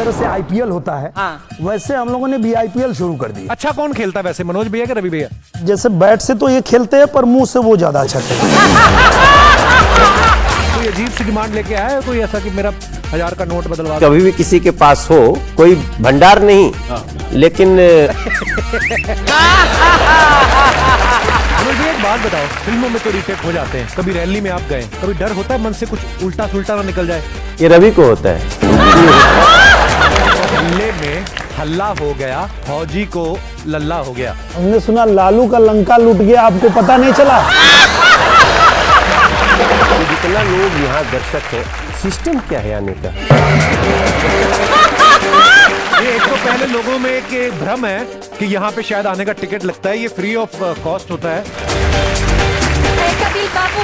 तरह से आईपीएल होता है, वैसे हम लोगों ने भी आईपीएल शुरू कर दी। अच्छा, कौन खेलता है वैसे, मनोज भैया या रवि भैया? जैसे बैट से तो ये खेलते हैं, पर मुंह से वो ज्यादा अच्छा खेलते हैं। कोई अजीब सी डिमांड लेके आया है कोई ऐसा कि मेरा 1000 का नोट बदलवा? कभी भी किसी के पास हो, कोई भंडार नहीं, लेकिन मुझे एक बात बताओ, फिल्मों में तो रीटेक हो जाते हैं, कभी रैली में आप गए, कभी डर होता है मन से कुछ उल्टा सुल्टा ना निकल जाए? ये रवि को होता है। हल्ले में हल्ला हो गया, फौजी को लल्ला हो गया। हमने सुना लालू का लंका लूट गया, आपको पता नहीं चला? जितना लोग यहाँ दर्शक है, सिस्टम क्या है आने का? ये एक तो पहले लोगों में एक भ्रम है कि यहाँ पे शायद आने का टिकट लगता है, ये फ्री ऑफ कॉस्ट होता है। कपिल बाबू,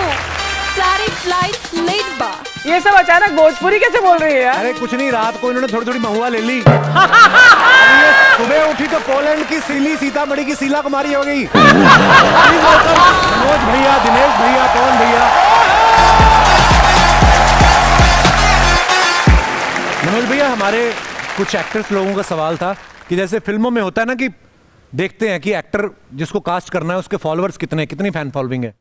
सारी फ्लाइट लेट बा। ये सब अचानक भोजपुरी कैसे बोल रही है यार? अरे कुछ नहीं, रात को इन्होंने थोड़ी थोड़ी महुआ ले ली। ये सुबह उठी तो पोलैंड की सीली सीतामढ़ी की शीला कुमारी हो गई। मनोज भैया, दिनेश भैया, पवन भैया। मनोज भैया, हमारे कुछ एक्टर्स लोगों का सवाल था कि जैसे फिल्मों में होता है ना कि देखते हैं कि एक्टर जिसको कास्ट करना है उसके फॉलोअर्स कितनी फैन फॉलोइंग है।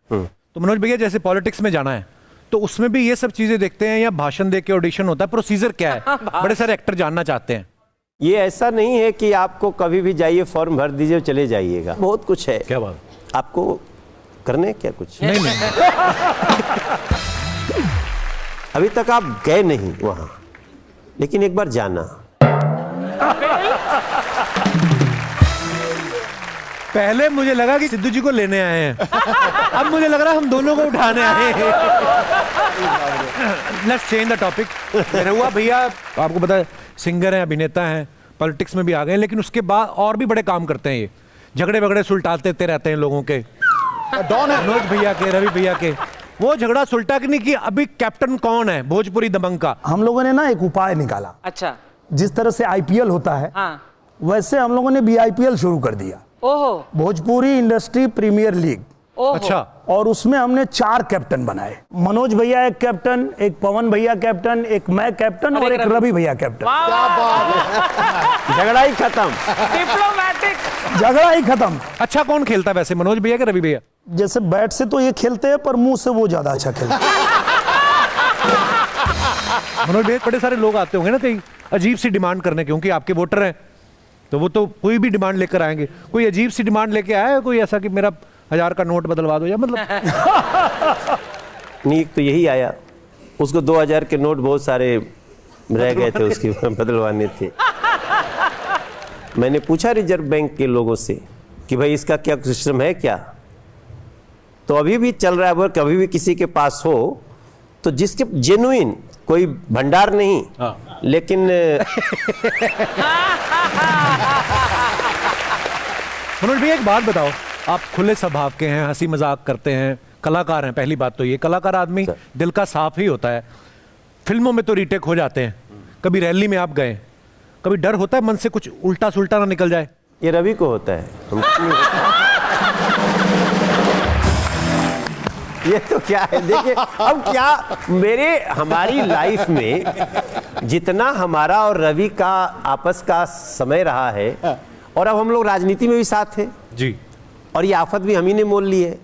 तो मनोज भैया, जैसे पॉलिटिक्स में जाना है तो उसमें भी ये सब चीजें देखते हैं या भाषण दे के ऑडिशन होता है? प्रोसीजर क्या है? बड़े सारे एक्टर जानना चाहते हैं। ये ऐसा नहीं है कि आपको कभी भी जाइए, फॉर्म भर दीजिए, चले जाइएगा। बहुत कुछ है। क्या बात? आपको करने क्या कुछ नहीं। अभी तक आप गए नहीं वहां, लेकिन एक बार जाना। पहले मुझे लगा कि सिद्धू जी को लेने आए हैं, अब मुझे लग रहा है हम दोनों को उठाने आए हैं। Let's change the topic. हुआ भैया, आपको पता है सिंगर हैं, अभिनेता हैं, पॉलिटिक्स में भी आ गए, लेकिन उसके बाद और भी बड़े काम करते हैं। ये झगड़े वगड़े सुलटाते रहते हैं लोगों के। डॉन है मनोज भैया के, रवि भैया के। वो झगड़ा सुलटा कि नहीं कि अभी कैप्टन कौन है भोजपुरी दबंग का? हम लोगों ने ना एक उपाय निकाला। अच्छा। जिस तरह से आईपीएल होता है, वैसे हम लोगों ने भी आईपीएल शुरू कर दिया। ओहो। Bhojpuri industry premier league. अच्छा। और उसमें हमने 4 कैप्टन बनाए। मनोज भैया एक कैप्टन, एक पवन भैया कैप्टन, एक मैं कैप्टन और एक रवि भैया कैप्टन। झगड़ा ही खत्म। डिप्लोमैटिक। झगड़ा ही खत्म। अच्छा, कौन खेलता है वैसे, मनोज भैया या रवि भैया? जैसे बैट से तो ये खेलते हैं, पर मुंह से वो ज्यादा अच्छा खेलते हैं। मनोज भैया, बड़े सारे लोग आते होंगे ना कहीं अजीब सी डिमांड करने, क्योंकि आपके वोटर हैं तो वो तो कोई भी डिमांड लेकर आएंगे। कोई अजीब सी डिमांड लेके आया है कोई ऐसा कि मेरा 1000 का नोट बदलवा दो, या मतलब? नहीं, तो यही आया। उसको 2000 के नोट बहुत सारे रह गए थे, उसके बदलवाने थे। मैंने पूछा रिजर्व बैंक के लोगों से कि भाई इसका क्या सिस्टम है क्या? तो अभी भी चल रहा है। अगर कभी भी किसी के पास हो तो जिसके जेन्युइन, कोई भंडार नहीं, लेकिन मनोज भैया, एक बात बताओ, आप खुले स्वभाव के हैं, हंसी मजाक करते हैं, कलाकार हैं। पहली बात तो ये, कलाकार आदमी दिल का साफ ही होता है। फिल्मों में तो रीटेक हो जाते हैं, कभी रैली में आप गए, कभी डर होता है मन से कुछ उल्टा सुल्टा ना निकल जाए? ये रवि को होता है। ये तो क्या है, देखिए अब क्या, हमारी लाइफ में जितना हमारा और रवि का आपस का समय रहा है, और अब हम लोग राजनीति में भी साथ हैं जी, और ये आफत भी हम ही ने मोल ली है।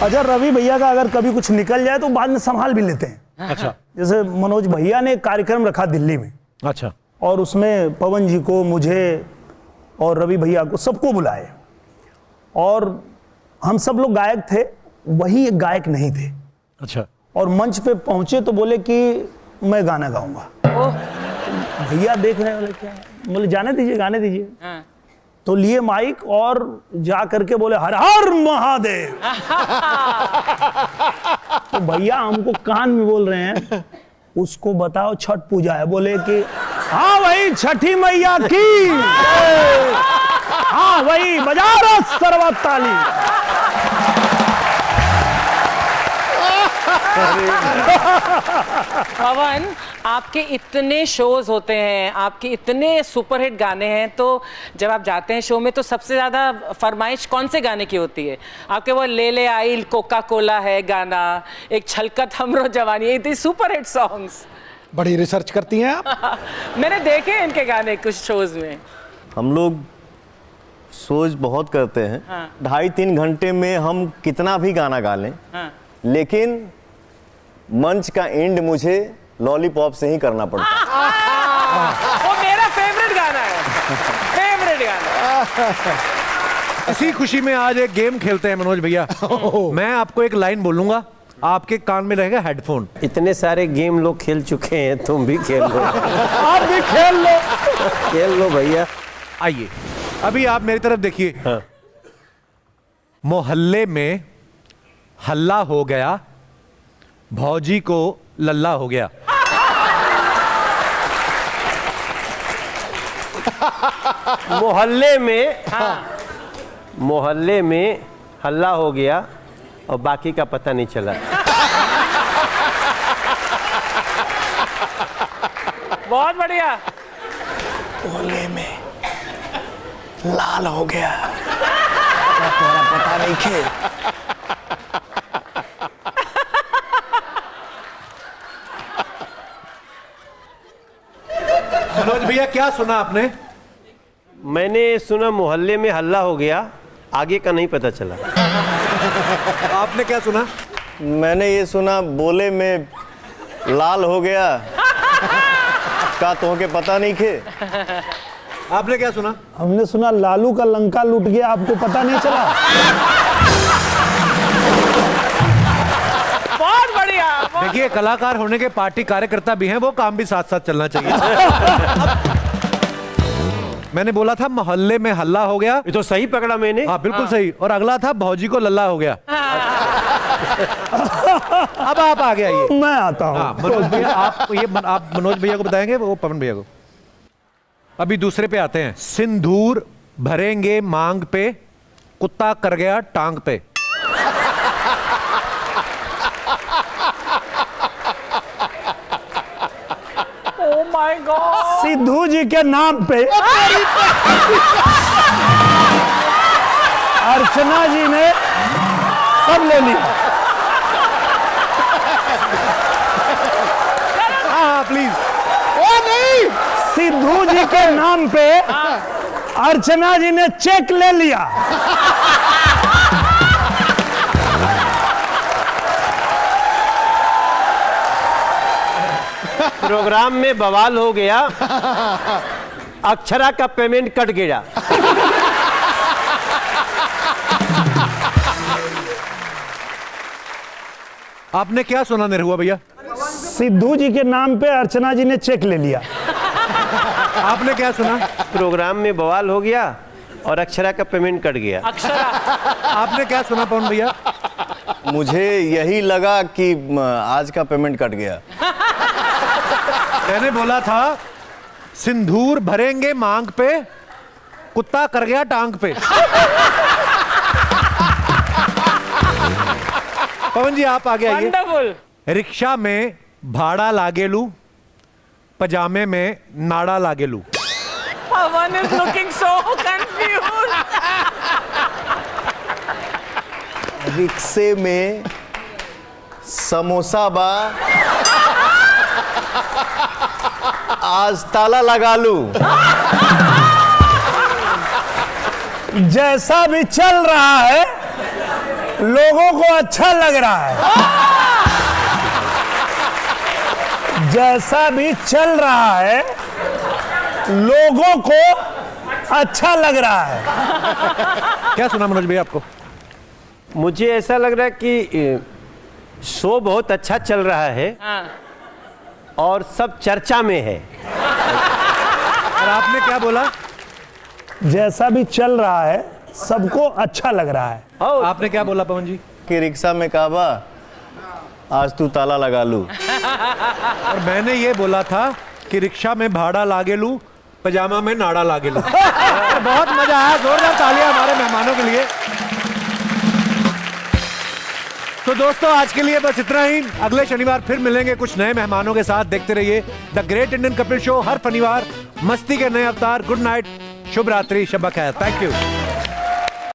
अच्छा, रवि भैया का अगर कभी कुछ निकल जाए तो बाद में संभाल भी लेते हैं। अच्छा। जैसे मनोज भैया ने एक कार्यक्रम रखा दिल्ली में। अच्छा। और उसमें पवन जी को, मुझे और रवि भैया को, सबको बुलाए, और हम सब लोग गायक थे, वही एक गायक नहीं थे। अच्छा। और मंच पे पहुंचे तो बोले कि मैं गाना गाऊंगा। भैया देख रहे हैं, बोले क्या? बोले जाने दीजिए, गाने दीजिए। तो लिए माइक और जा करके बोले हर हर महादेव। तो भैया हमको कान में बोल रहे हैं, उसको बताओ छठ पूजा है। बोले कि हाँ भाई, छठी मैया की, हाँ वही, बजा रहा सर्वत ताली। पवन, आपके इतने शोज होते हैं, आपके इतने सुपरहिट गाने हैं, तो जब आप जाते हैं शो में तो सबसे ज्यादा फरमाइश कौन से गाने की होती है आपके? वो ले ले आई कोका कोला है गाना, एक छलकत हमरो जवानी, ये सुपरहिट सॉन्ग्स। बड़ी रिसर्च करती हैं आप। मैंने देखे हैं इनके गाने कुछ शोज में। हम लोग सोच बहुत करते हैं। 2.5-3 घंटे में हम कितना भी गाना गा लें, लेकिन मंच का एंड मुझे लॉलीपॉप से ही करना पड़ता है। वो मेरा फेवरेट गाना है, फेवरेट गाना। इसी खुशी में आज एक गेम खेलते हैं मनोज भैया। मैं आपको एक लाइन बोलूंगा, आपके कान में रहेगा हेडफोन। इतने सारे गेम लोग खेल चुके हैं, तुम भी खेल लो। आप भी खेल लो। खेल लो भैया। आइए अभी आप मेरी तरफ देखिए। हाँ। मोहल्ले में हल्ला हो गया, भौजी को लल्ला हो गया। मोहल्ले में हल्ला हो गया और बाकी का पता नहीं चला। बहुत बढ़िया। मोहल्ले में लाल हो गया, तेरा पता नहीं खे। मनोज भैया क्या सुना आपने? मैंने सुना मोहल्ले में हल्ला हो गया, आगे का नहीं पता चला। आपने क्या सुना? मैंने ये सुना बोले में लाल हो गया, का तो के पता नहीं खे। आपने क्या सुना? हमने सुना लालू का लंका लूट गया, आपको पता नहीं चला। बहुत बढ़िया। देखिए कलाकार होने के पार्टी कार्यकर्ता भी हैं, वो काम भी साथ साथ चलना चाहिए। मैंने बोला था मोहल्ले में हल्ला हो गया, ये तो सही पकड़ा मैंने। हाँ बिल्कुल सही। और अगला था भौजी को लल्ला हो गया। अब आप आगे आइए। मैं आता हूँ। हाँ, मनोज भैया आप मनोज भैया को बताएंगे, वो पवन भैया को। अभी दूसरे पे आते हैं। सिंदूर भरेंगे मांग पे, कुत्ता कर गया टांग पे। Oh my God. Sidhu ji के नाम पे अर्चना जी ने सब ले लिया। हाँ प्लीज। ओ नहीं, सिद्धू जी के नाम पे अर्चना जी ने चेक ले लिया। प्रोग्राम में बवाल हो गया, अक्षरा का पेमेंट कट गया। आपने क्या सुना निरहुआ भैया? सिद्धू जी के नाम पे अर्चना जी ने चेक ले लिया। आपने क्या सुना? प्रोग्राम में बवाल हो गया और अक्षरा का पेमेंट कट गया। अक्षरा। आपने क्या सुना पवन भैया? मुझे यही लगा कि आज का पेमेंट कट गया। मैंने बोला था सिंदूर भरेंगे मांग पे, कुत्ता कर गया टांग पे। पवन जी आप आगे आइए। वंडरफुल। रिक्शा में भाड़ा लागेलू, पजामे में नाड़ा लागेलू। पवन is looking so confused. रिक्शे में समोसा बा, आज ताला लगा लू। जैसा भी चल रहा है लोगों को अच्छा लग रहा है। जैसा भी चल रहा है लोगों को अच्छा लग रहा है। क्या सुना मनोज भैया आपको? मुझे ऐसा लग रहा है कि शो बहुत अच्छा चल रहा है और सब चर्चा में है। और आपने क्या बोला? जैसा भी चल रहा है सबको अच्छा लग रहा है। आपने क्या बोला पवन जी? कि रिक्शा में काबा, आज तू ताला लगा लू। और मैंने ये बोला था कि रिक्शा में भाड़ा लागेलू, पजामा में नाड़ा लागेलू। बहुत मजा आया, जोरदार तालियां हमारे मेहमानों के लिए। तो दोस्तों आज के लिए बस इतना ही। अगले शनिवार फिर मिलेंगे कुछ नए मेहमानों के साथ। देखते रहिए the great Indian Kapil show, हर शनिवार मस्ती के नए अवतार। गुड नाइट, शुभ रात्रि, शब खैर। Thank you.